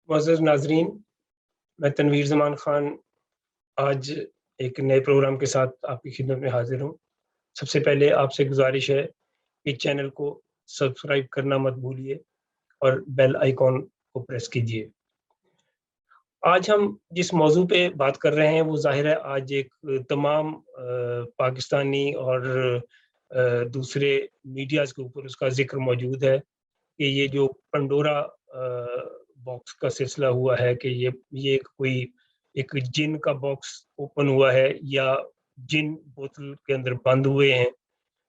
मुअज़्ज़ज़ नाज़रीन, मैं तनवीर ज़मान ख़ान आज एक नए प्रोग्राम के साथ आपकी खिदमत में हाज़िर हूँ। सबसे पहले आपसे गुज़ारिश है कि चैनल को सब्सक्राइब करना मत भूलिए और बेल आइकॉन को प्रेस कीजिए। आज हम जिस मौज़ू पे बात कर रहे हैं वो ज़ाहिर है आज एक तमाम पाकिस्तानी और दूसरे मीडियाज़ के ऊपर उसका ज़िक्र मौजूद है कि ये जो पंडोरा बॉक्स का सिलसिला हुआ है कि ये एक जिन का बॉक्स ओपन हुआ है या जिन बोतल के अंदर बंद हुए हैं।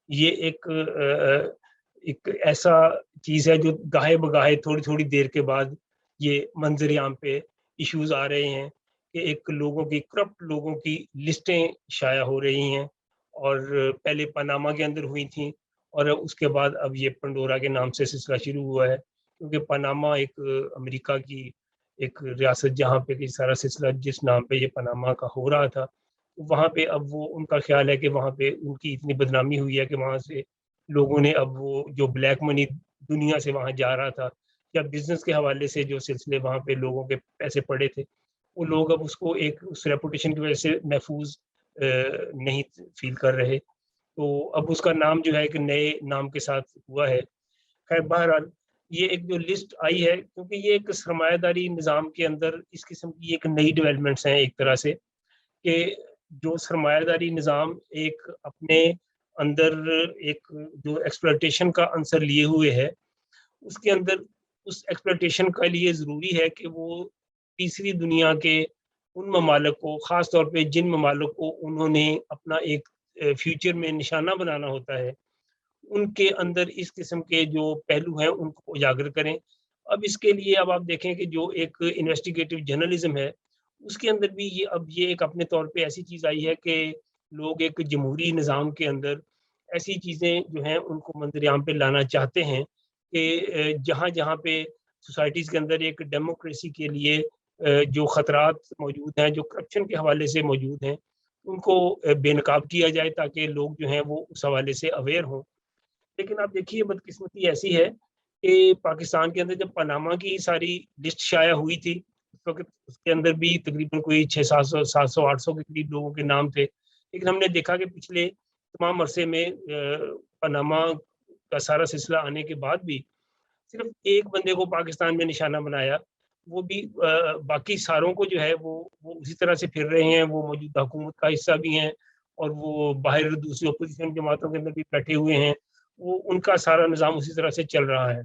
ये एक ऐसा चीज़ है जो गाहे-बगाहे थोड़ी-थोड़ी देर के बाद ये मंज़र-ए-आम पे इश्यूज़ आ रहे हैं कि एक करप्ट लोगों की लिस्टें शाया हो रही हैं और पहले पनामा के अंदर हुई थी और उसके बाद अब ये पंडोरा के नाम से सिलसिला शुरू हुआ है। क्योंकि पनामा एक अमेरिका की एक रियासत जहाँ पे कि सारा सिलसिला जिस नाम पे ये पनामा का हो रहा था, वहाँ पे अब वो उनका ख़्याल है कि वहाँ पे उनकी इतनी बदनामी हुई है कि वहाँ से लोगों ने अब वो जो ब्लैक मनी दुनिया से वहाँ जा रहा था या बिज़नेस के हवाले से जो सिलसिले वहाँ पे लोगों के पैसे पड़े थे, वो लोग अब उसको एक उस रेपुटेशन की वज़ह से महफूज़ नहीं फ़ील कर रहे। तो अब उसका नाम जो है एक नए नाम के साथ हुआ है। खैर बहरहाल ये एक जो लिस्ट आई है क्योंकि ये एक सरमायादारी निज़ाम के अंदर इस किस्म की एक नई डेवलपमेंट्स हैं एक तरह से कि जो सरमायादारी निज़ाम एक अपने अंदर एक जो एक्सप्लॉयटेशन का अंसर लिए हुए है, उसके अंदर उस एक्सप्लॉयटेशन के लिए ज़रूरी है कि वो तीसरी दुनिया के उन ममालिक को ख़ास तौर पे जिन ममालिक को उन्होंने अपना एक फ्यूचर में निशाना बनाना होता है, उनके अंदर इस किस्म के जो पहलू हैं उनको उजागर करें। अब आप देखें कि जो एक इन्वेस्टिगेटिव जर्नलिज़्म है, उसके अंदर भी ये एक अपने तौर पे ऐसी चीज़ आई है कि लोग एक जमहूरी निज़ाम के अंदर ऐसी चीज़ें जो हैं उनको मंज़र-ए-आम पे लाना चाहते हैं कि जहाँ-जहाँ पे सोसाइटीज़ के अंदर एक डेमोक्रेसी के लिए जो ख़तरात मौजूद हैं, जो करप्शन के हवाले से मौजूद हैं, उनको बेनकाब किया जाए ताकि लोग जो हैं वो उस हवाले से अवेयर हों। लेकिन आप देखिए बदकिस्मती ऐसी है कि पाकिस्तान के अंदर जब पनामा की सारी लिस्ट शाया हुई थी, उस वक़्त उसके अंदर भी तकरीबन कोई 600, 700, 800 के करीब लोगों के नाम थे। लेकिन हमने देखा कि पिछले तमाम अरसे में पनामा का सारा सिलसिला आने के बाद भी सिर्फ़ एक बंदे को पाकिस्तान में निशाना बनाया, वो भी बाकी सारों को जो है वो उसी तरह से फिर रहे हैं, वो मौजूदा हुकूमत का हिस्सा भी हैं और वो बाहर दूसरी अपोज़िशन जमातों के अंदर भी बैठे हुए हैं। वो उनका सारा निज़ाम उसी तरह से चल रहा है।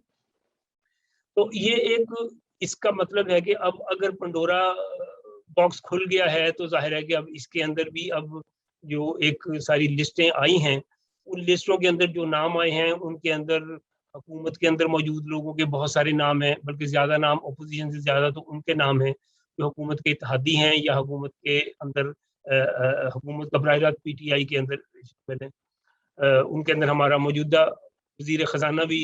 तो ये एक इसका मतलब है कि अब अगर पंडोरा बॉक्स खुल गया है तो ज़ाहिर है कि अब इसके अंदर भी अब जो एक सारी लिस्टें आई हैं, उन लिस्टों के अंदर जो नाम आए हैं उनके अंदर हुकूमत के अंदर मौजूद लोगों के बहुत सारे नाम हैं, बल्कि ज़्यादा नाम अपोज़िशन से ज़्यादा तो उनके नाम हैं, जो हुकूमत के इत्तेहादी हैं या हुकूमत के अंदर हुकूमत का बराह रास्त पीटीआई के अंदर शामिल हैं। उनके अंदर हमारा मौजूदा वज़ीर ख़ज़ाना भी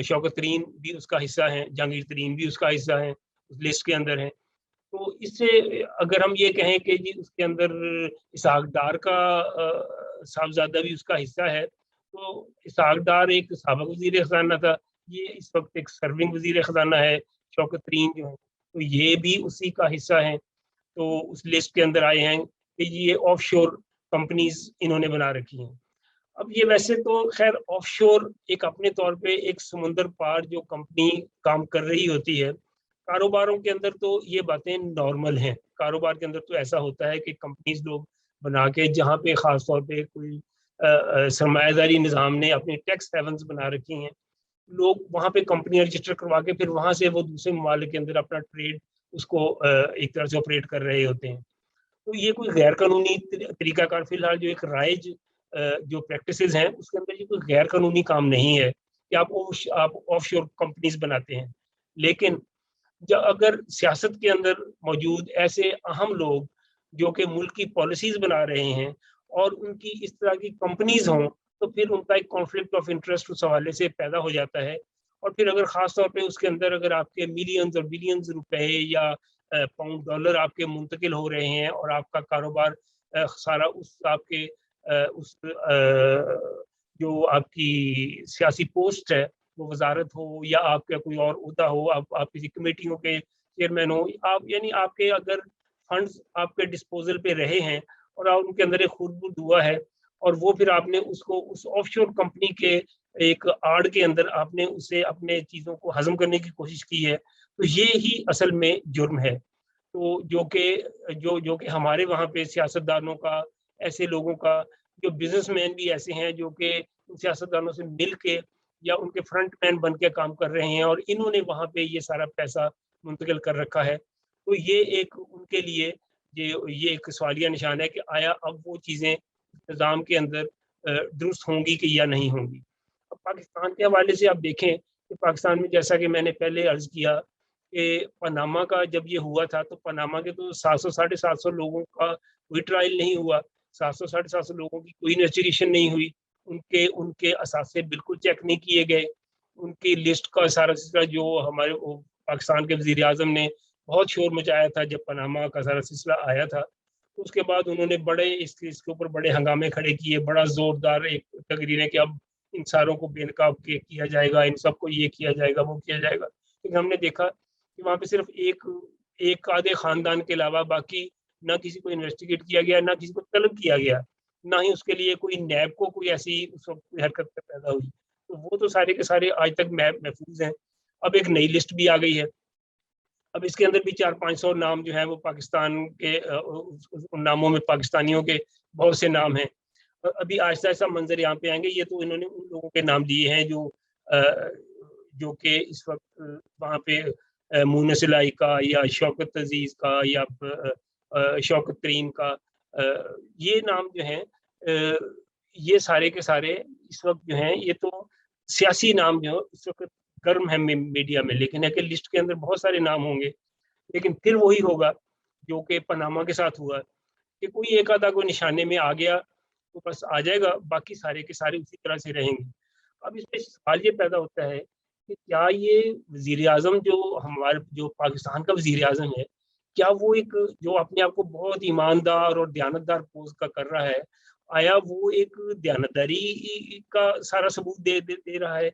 शौकत तरीन भी उसका हिस्सा हैं, जहांगीर तरीन भी उसका हिस्सा हैं, उस लिस्ट के अंदर हैं। तो इससे अगर हम ये कहें कि जी उसके अंदर इसहाक डार का साहबज़ादा भी उसका हिस्सा है, तो इसहाक डार एक साबिक़ वज़ीर ख़ज़ाना था, ये इस वक़्त एक सर्विंग वज़ीर ख़ज़ाना है, शौकत तरीन जो है, तो ये भी उसी का हिस्सा हैं। तो उस लिस्ट के अंदर आए हैं कि ये ऑफशोर कंपनीज़ इन्होंने बना रखी हैं। अब ये वैसे तो ख़ैर ऑफशोर एक अपने तौर पे एक समुंदर पार जो कंपनी काम कर रही होती है, कारोबारों के अंदर तो ये बातें नॉर्मल हैं। कारोबार के अंदर तो ऐसा होता है कि कंपनीज़ लोग बना के जहाँ पे ख़ास तौर पे कोई सरमायादारी निज़ाम ने अपनी टैक्स हेवन्स बना रखी हैं, लोग वहाँ पे कंपनी रजिस्टर करवा के फिर वहाँ से वो दूसरे ममालिक के अंदर अपना ट्रेड उसको एक तरह से ऑपरेट कर रहे होते हैं। तो ये कोई गैर कानूनी तरीकाकार फ़िलहाल जो एक राइज जो प्रैक्टिसेज़ हैं, उसके अंदर ये कोई गैर कानूनी काम नहीं है कि आप ऑफशोर कंपनीज़ बनाते हैं। लेकिन अगर सियासत के अंदर मौजूद ऐसे अहम लोग जो कि मुल्क की पॉलिसीज़ बना रहे हैं और उनकी इस तरह की कंपनीज़ हों, तो फिर उनका एक कॉन्फ्लिक्ट ऑफ इंटरेस्ट उस हवाले से पैदा हो जाता है। और फिर अगर ख़ास तौर पे उसके अंदर अगर आपके मिलियंस और बिलियंस रुपए या पाउंड डॉलर आपके मुंतकिल हो रहे हैं और आपका कारोबार सारा उस आपके जो आपकी सियासी पोस्ट है वो वजारत हो या आपका कोई और ओहदा हो, आप किसी कमेटियों के चेयरमैन हो, आप यानी आपके अगर फंड्स आपके डिस्पोजल पे रहे हैं और आप उनके अंदर एक खुरद हुआ है और वो फिर आपने उसको उस ऑफशोर कंपनी के एक आड़ के अंदर आपने उसे अपने चीज़ों को हजम करने की कोशिश की है, तो ये ही असल में जुर्म है। तो जो कि हमारे वहाँ पे सियासतदानों का, ऐसे लोगों का, जो बिजनेसमैन भी ऐसे हैं जो कि उन सियासतदानों से मिल के या उनके फ्रंट मैन बन के काम कर रहे हैं और इन्होंने वहाँ पे ये सारा पैसा मुंतकिल कर रखा है। तो ये एक उनके लिए ये एक सवालिया निशान है कि आया अब वो चीज़ें इंतज़ाम के अंदर दुरुस्त होंगी कि या नहीं होंगी। अब पाकिस्तान के हवाले से आप देखें कि पाकिस्तान में जैसा कि मैंने पहले अर्ज़ किया कि पनामा का जब ये हुआ था तो पनामा के तो 700 साढ़े 700 लोगों का कोई ट्रायल नहीं हुआ। 700 साढ़े 700 लोगों की कोई इन्वेस्टिगेशन नहीं हुई। उनके उनके असासे बिल्कुल चेक नहीं किए गए। उनकी लिस्ट का सारा सिलसिला जो हमारे वो पाकिस्तान के वज़ीर-ए-आज़म ने बहुत शोर मचाया था जब पनामा का सारा सिलसिला आया था। तो उसके बाद उन्होंने बड़े इसके ऊपर बड़े हंगामे खड़े किए, बड़ा ज़ोरदार एक तकरीरें कि अब इन सारों को बेनकाब किया जाएगा, इन सबको ये किया जाएगा, वो किया जाएगा। लेकिन हमने देखा कि वहाँ पे सिर्फ एक एक आधे खानदान के अलावा बाकी ना किसी को इन्वेस्टिगेट किया गया, ना किसी को तलब किया गया, ना ही उसके लिए कोई नैब को कोई ऐसी उस वक़्त कोई हरकत पैदा हुई। तो वो तो सारे के सारे आज तक महफूज़ हैं। अब एक नई लिस्ट भी आ गई है। अब इसके अंदर भी 400-500 नाम जो है वो पाकिस्तान के उन नामों में पाकिस्तानियों के बहुत से नाम हैं। अभी आहिस्ता-आहिस्ता मंज़र यहाँ पे आएँगे। ये तो इन्होंने उन लोगों के नाम दिए हैं अ, जो कि इस वक़्त वहाँ पे मुन्ना सिलाई का या शौकत अज़ीज़ का या शौकत करीम का ये नाम जो हैं ये सारे के सारे इस वक़्त जो हैं ये तो सियासी नाम जो इस वक़्त गर्म है मीडिया में, लेकिन है कि लिस्ट के अंदर बहुत सारे नाम होंगे। लेकिन फिर वही होगा जो कि पनामा के साथ हुआ कि कोई एक आधा कोई निशाने में आ गया तो बस आ जाएगा, बाकी सारे के सारे उसी तरह से रहेंगे। अब इसमें सवाल ये पैदा होता है कि क्या ये वज़ीर-ए-आज़म जो हमारे जो पाकिस्तान का वज़ीर-ए-आज़म है, क्या वो एक जो अपने आप को बहुत ईमानदार और दयानतदार पोज़ का कर रहा है, आया वो एक दयानतदारी का सारा सबूत दे रहा है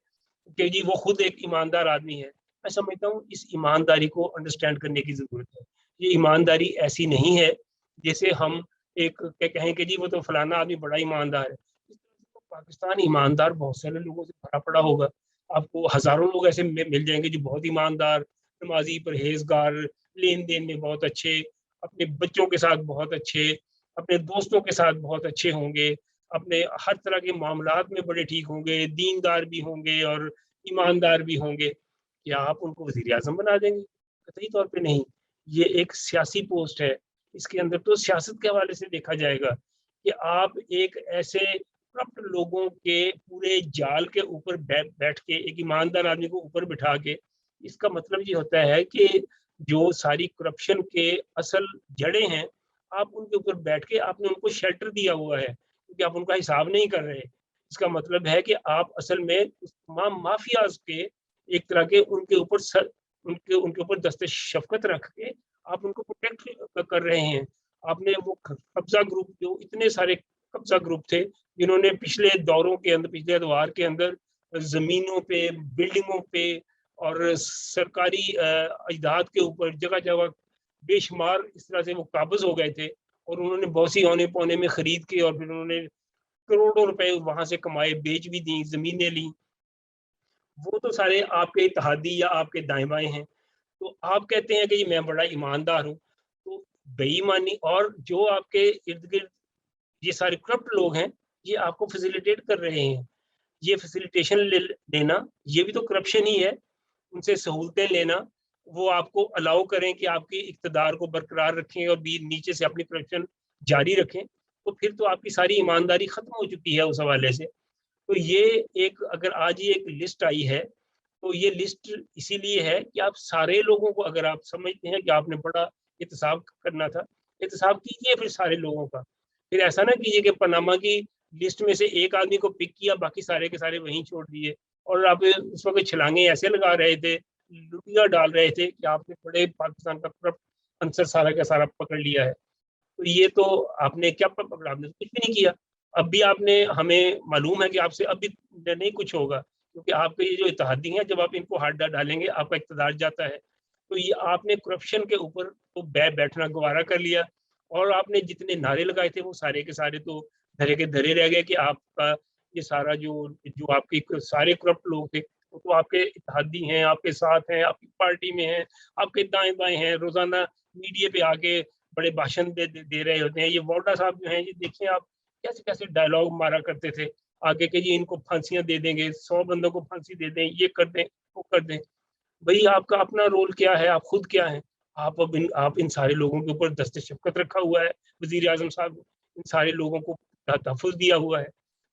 कि जी वो खुद एक ईमानदार आदमी है? मैं समझता हूँ इस ईमानदारी को अंडरस्टैंड करने की ज़रूरत है। ये ईमानदारी ऐसी नहीं है जैसे हम एक क्या कहें कि जी वो तो फलाना आदमी बड़ा ईमानदार है। इस तरह से तो पाकिस्तान ईमानदार बहुत सारे लोगों से भरा पड़ा होगा। आपको हज़ारों लोग ऐसे मिल जाएँगे जो बहुत ईमानदार, नमाज़ी, परहेज़गार, लेन-देन में बहुत अच्छे, अपने बच्चों के साथ बहुत अच्छे, अपने दोस्तों के साथ बहुत अच्छे होंगे, अपने हर तरह के मामलात में बड़े ठीक होंगे, दीनदार भी होंगे और ईमानदार भी होंगे। क्या आप उनको वज़ीर-ए-आज़म बना देंगे? कतई तौर पे नहीं। ये एक सियासी पोस्ट है। इसके अंदर तो सियासत के हवाले से देखा जाएगा कि आप एक ऐसे करप्ट लोगों के पूरे जाल के ऊपर बैठ के एक ईमानदार आदमी को ऊपर बिठा के इसका मतलब ये होता है कि जो सारी करप्शन के असल जड़ें हैं, आप उनके ऊपर बैठ के आपने उनको शेल्टर दिया हुआ है, क्योंकि आप उनका हिसाब नहीं कर रहे। इसका मतलब है कि आप असल में उस तमाम माफियाज़ के एक तरह के उनके उनके ऊपर दस्ते शफ़क़त रख के आप उनको प्रोटेक्ट कर रहे हैं। आपने वो कब्ज़ा ग्रुप जो इतने सारे कब्ज़ा ग्रुप थे, जिन्होंने पिछले दौरों के अंदर, पिछले अदवार के अंदर ज़मीनों पे, बिल्डिंगों पे और सरकारी अजदाद के ऊपर जगह-जगह बेशुमार इस तरह से वो काबिज़ हो गए थे और उन्होंने बहुत सी औने-पौने में खरीद के और फिर उन्होंने करोड़ों रुपए वहाँ से कमाए, बेच भी दी, ज़मीनें ली। वो तो सारे आपके इत्तेहादी या आपके दाएँ-बाएँ हैं। तो आप कहते हैं कि जी मैं बड़ा ईमानदार हूँ, तो बेईमानी और जो आपके इर्द-गिर्द ये सारे करप्ट लोग हैं, ये आपको फैसिलिटेट कर रहे हैं। ये फैसिलिटेशन लेना, ये भी तो करप्शन ही है। उनसे सहूलतें लेना, वो आपको अलाउ करें कि आपकी इक़्तिदार को बरकरार रखें और भी नीचे से अपनी करप्शन जारी रखें, तो फिर तो आपकी सारी ईमानदारी ख़त्म हो चुकी है उस हवाले से। तो ये एक अगर आज ये एक लिस्ट आई है, तो ये लिस्ट इसीलिए है कि आप सारे लोगों को अगर आप समझते हैं कि आपने बड़ा एहतसाब करना था, एहतसाब कीजिए फिर सारे लोगों का। फिर ऐसा ना कीजिए कि पनामा की लिस्ट में से एक आदमी को पिक किया, बाकी सारे के सारे वहीं छोड़ दिए और आप उस वक़्त छलांगे ऐसे लगा रहे थे, लुटियाँ डाल रहे थे कि आपने बड़े पाकिस्तान का करप्ट अंसर सारा का सारा पकड़ लिया है। तो ये तो आपने क्या पकड़ा? आपने तो कुछ भी नहीं किया। अब भी आपने हमें मालूम है कि आपसे अब भी नहीं कुछ होगा, क्योंकि आपके ये जो इत्तेहादी हैं, जब आप इनको हाथ डालेंगे आपका इक़्तिदार जाता है। तो ये आपने करप्शन के ऊपर तो बैठना गवारा कर लिया, और आपने जितने नारे लगाए थे वो सारे के सारे तो धरे के धरे रह गए कि आपका ये सारा जो आपके सारे करप्ट लोग थे वो तो आपके इत्तेहादी हैं, आपके साथ हैं, आपकी पार्टी में हैं, आपके दाएं-बाएं हैं, रोज़ाना मीडिया पे आके बड़े भाषण दे रहे होते हैं। ये वाडा साहब जो हैं, ये देखिए आप कैसे-कैसे डायलॉग मारा करते थे आगे के, जी इनको फांसियाँ दे देंगे, 100 बंदों को फांसी दे दें, ये कर दें, वो कर दें। भई आपका अपना रोल क्या है? आप खुद क्या हैं? आप इन सारे लोगों के ऊपर दस्त-ए-शफ़क़त रखा हुआ है, वज़ीर-ए-आज़म साहब ने, इन सारे लोगों को तहफ़्फ़ुज़ दिया हुआ है।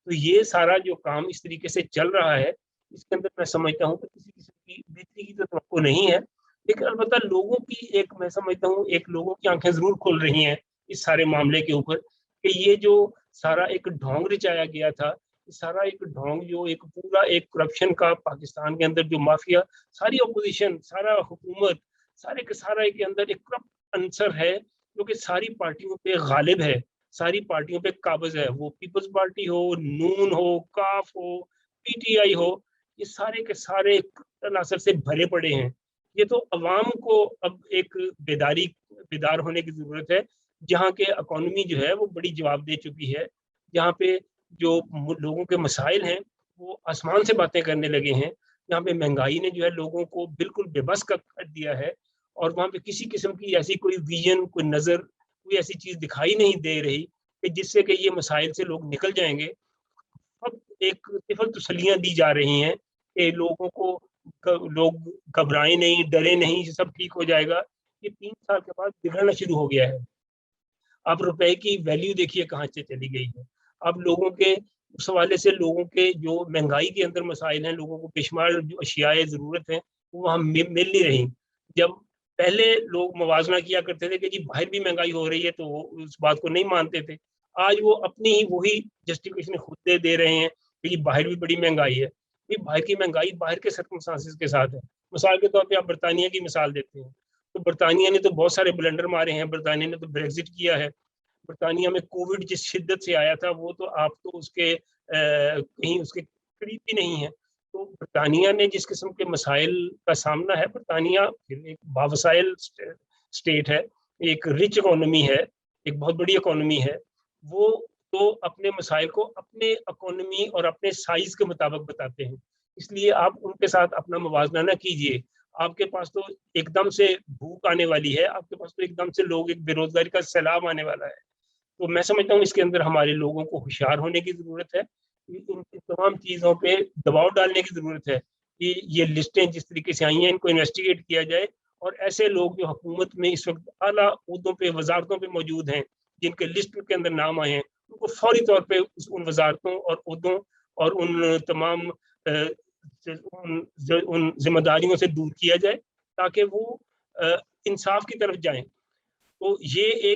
तो ये सारा जो काम इस तरीके से चल रहा है, इसके अंदर मैं समझता हूँ कि किसी किस्म की बेहतरी की तो तवक्को नहीं है। लेकिन अलबत्ता लोगों की एक मैं समझता हूँ एक लोगों की आँखें ज़रूर खुल रही हैं इस सारे मामले के ऊपर, कि ये जो सारा एक ढोंग रचाया गया था, सारा एक ढोंग जो एक पूरा एक करप्शन का पाकिस्तान के अंदर जो माफिया, सारी ऑपोजिशन, सारा हुकूमत, सारे के सारा के अंदर एक करप्ट अंसर है जो कि सारी पार्टियों पे गालिब है, सारी पार्टियों पे काबिज है। वो पीपल्स पार्टी हो, नून हो, काफ हो, पीटीआई हो, ये सारे के सारे तनासर से भरे पड़े हैं। ये तो अवाम को अब एक बेदार होने की ज़रूरत है, जहाँ के इकोनॉमी जो है वो बड़ी जवाब दे चुकी है, जहाँ पे जो लोगों के मसाइल हैं वो आसमान से बातें करने लगे हैं, यहाँ पे महंगाई ने जो है लोगों को बिल्कुल बेबस कर दिया है, और वहाँ पे किसी किस्म की ऐसी कोई विजन, कोई नज़र, कोई ऐसी चीज़ दिखाई नहीं दे रही कि जिससे कि ये मसाइल से लोग निकल जाएँगे। अब एक सिर्फ़ तसल्लियाँ दी जा रही हैं कि लोगों को लोग घबराएँ नहीं, डरे नहीं, सब ठीक हो जाएगा। ये 3 साल के बाद बिगड़ना शुरू हो गया है। अब रुपए की वैल्यू देखिए कहाँ से चली गई है। अब लोगों के उस हवाले से लोगों के जो महँगाई के अंदर मसाइल हैं, लोगों को बेशुमार जो अशियाए ज़रूरत हैं, वो वहाँ मिल नहीं रही। जब पहले लोग मवाज़ना किया करते थे कि जी बाहर भी महँगाई हो रही है, तो वो उस बात को नहीं मानते थे। आज वो अपनी ही वही जस्टिफिकेशन खुद दे रहे हैं कि बाहर भी बड़ी महँगाई है। ये बाहर की महँगाई बाहर के सर्कमस्टांसेस के साथ है। मिसाल के तौर पे आप बर्तानिया की मिसाल देते हैं, तो बर्तानिया ने तो बहुत सारे ब्लंडर मारे हैं, बर्तानिया ने तो ब्रेक्ज़िट किया है। बर्तानिया में कोविड जिस शिद्दत से आया था, वो तो आप तो उसके कहीं उसके करीब भी नहीं है। तो बर्तानिया ने जिस किस्म के मसाइल का सामना है, बर्तानिया फिर एक बावसाइल स्टेट है, एक रिच इकोनॉमी है, एक बहुत बड़ी इकोनॉमी है। वो तो अपने मसाइल को अपने इकोनॉमी और अपने साइज़ के मुताबिक बताते हैं। इसलिए आप उनके साथ अपना मुवाज़ना ना कीजिए। आपके पास तो एकदम से भूख आने वाली है, आपके पास तो एकदम से लोग एक बेरोज़गारी का सैलाब आने वाला है। तो मैं समझता हूँ इसके अंदर हमारे लोगों को होशियार होने की ज़रूरत है। इन तमाम चीज़ों पे दबाव डालने की ज़रूरत है कि ये लिस्टें जिस तरीके से आई हैं, इनको इन्वेस्टिगेट किया जाए, और ऐसे लोग जो हुकूमत में इस वक़्त आला ओहदों पे, वज़ारतों पे मौजूद हैं, जिनके लिस्ट के अंदर नाम आए हैं, उनको फ़ौरी तौर पे उन वज़ारतों और ओहदों और उन तमाम उन ज़िम्मेदारियों से दूर किया जाए, ताकि वो इंसाफ़ की तरफ जाएँ। तो ये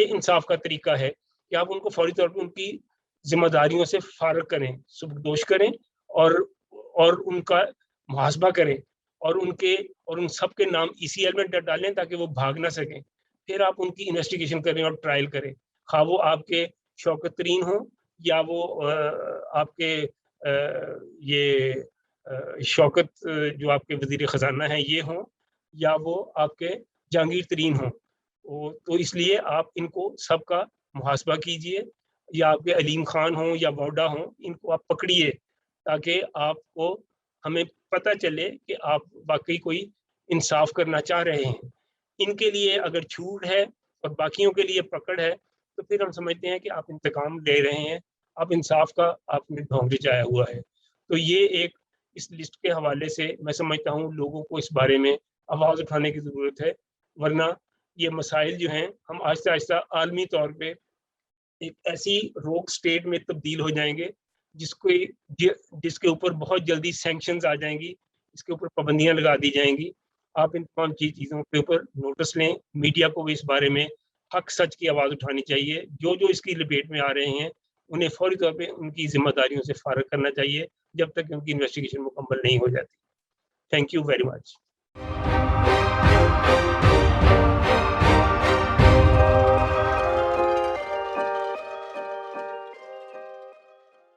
इंसाफ का तरीका है कि आप उनको फौरी तौर पे उनकी ज़िम्मेदारियों से फ़ारिग करें, सुबकदोश करें, और उनका मुहासबा करें, और उन सब के नाम ईसीएल में डालें ताकि वो भाग ना सकें। फिर आप उनकी इन्वेस्टिगेशन करें और ट्रायल करें। ख़ाह वो आपके शौकत तरीन हों, या वो आपके शौकत जो आपके वज़ीर ख़ज़ाना हैं ये हों, या वो आपके जहांगीर तरीन हों। तो इसलिए आप इनको सबका मुहासबा कीजिए, या आपके अलीम खान हों या वाडा हों, इनको आप पकड़िए, ताकि आपको हमें पता चले कि आप वाक़ई कोई इंसाफ़ करना चाह रहे हैं। इनके लिए अगर छूट है और बाकियों के लिए पकड़ है, तो फिर हम समझते हैं कि आप इंतकाम ले रहे हैं, आप इंसाफ़ का आपने ढोंग रचाया हुआ है। तो ये एक इस लिस्ट के हवाले से मैं समझता हूँ लोगों को इस बारे में आवाज़ उठाने की ज़रूरत है, वरना ये मसाइल जो हैं हम आहिस्ता-आहिस्ता आलमी तौर पे एक ऐसी रोग स्टेट में तब्दील हो जाएँगे जिसके ऊपर बहुत जल्दी सैंक्शंस आ जाएँगी, इसके ऊपर पाबंदियाँ लगा दी जाएँगी। आप इन तमाम चीज़ों के ऊपर नोटिस लें, मीडिया को भी इस बारे में हक सच की आवाज़ उठानी चाहिए। जो इसकी लपेट में आ रहे हैं, उन्हें फ़ौरी तौर पे उनकी ज़िम्मेदारियों से फ़ारिग करना चाहिए, जब तक कि उनकी इन्वेस्टिगेशन मुकम्मल नहीं हो जाती। Thank you very much.